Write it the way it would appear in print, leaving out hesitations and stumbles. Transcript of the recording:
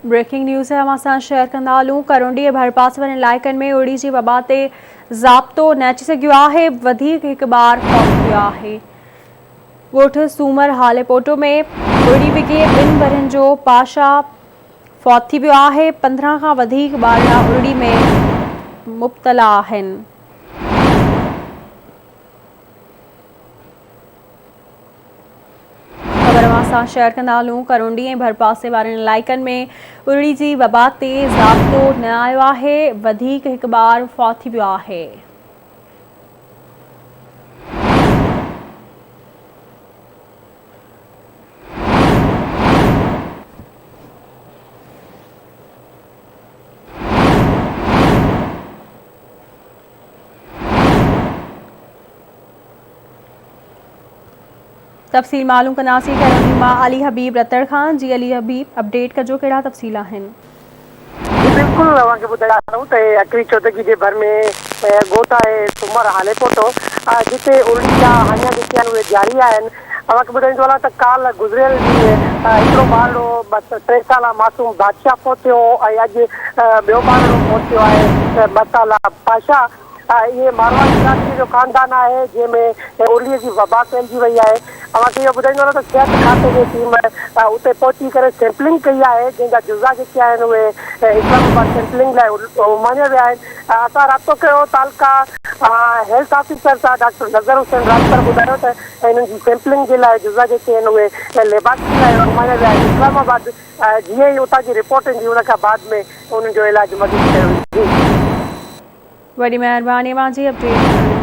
Breaking news है असां share कंदा हलूं। करोंडी भरपास वारनि इलाइक़नि में उड़ी जी वबा ते ज़ाब्तो न अची सघियो आहे। वधीक हिकु ॿार फौत थी वियो आहे। ॻोठ सूमर हालेपोटो में उड़ी विगे 2 वरनि जो पाशा फौत थी वियो आहे। 15 खां वधीक ॿार उड़ी में मुब्तला आहिनि। ख़बर शेयर कंदा हलूं। करोंडी ऐं भरपासे वारनि इलाइक़नि में उड़ी जी वबा ते ज़ाब्तो न आयो आहे। वधीक हिकु ॿार फौत थी वियो आहे। तफ़सील मालूम कंदासीं करोंडी मां अली हबीब रतड़ खां। जी अली हबीब, अपडेट कजो, कहिड़ा तफ़सील आहिनि? बिल्कुल तव्हांखे ॿुधायां त अकड़ी चौदगी जे भर में ॻोठ आहे सूमर हालेपोटो, जिते उड़ी जा हानिया जेके आहिनि उहे जारी आहिनि। तव्हांखे ॿुधाईंदो हलां त काल्ह गुज़िरियल हिकिड़ो ॿारड़ो 3 साला मासूम बादशाह पहुतो ऐं अॼु ॿियो ॿारड़ो पहुतो आहे 2 साला पाशा। ये मारवाड़ी बिरादरी जो ख़ानदान है जैमें उड़ीअ जी वबा फैलिजी वही है। तव्हांखे इहो ॿुधाईंदो हलां त सिहत खाते जी टीम उते पहुची करे सैंपलिंग कई है, जंहिंजा जुज़ा जेके आहिनि उहे इस्लामाबाद सैंपलिंग लाइ उमानिया विया आहिनि। असां राब्तो कयो तालका हेल्थ ऑफिसर सां डॉक्टर नज़र हुसैन राजपर ॿुधायो त हिननि जी सैंपलिंग जे लाइ जुज़ा जेके आहिनि उहे लेबोरेटरी लाइ उमानिया विया आहिनि इस्लामाबाद। जीअं ई उतां जी रिपोर्ट ईंदी उन खां बाद में उन्हनि जो इलाज मज़ीद कयो। वॾी महिरबानी मुंहिंजी अपडेट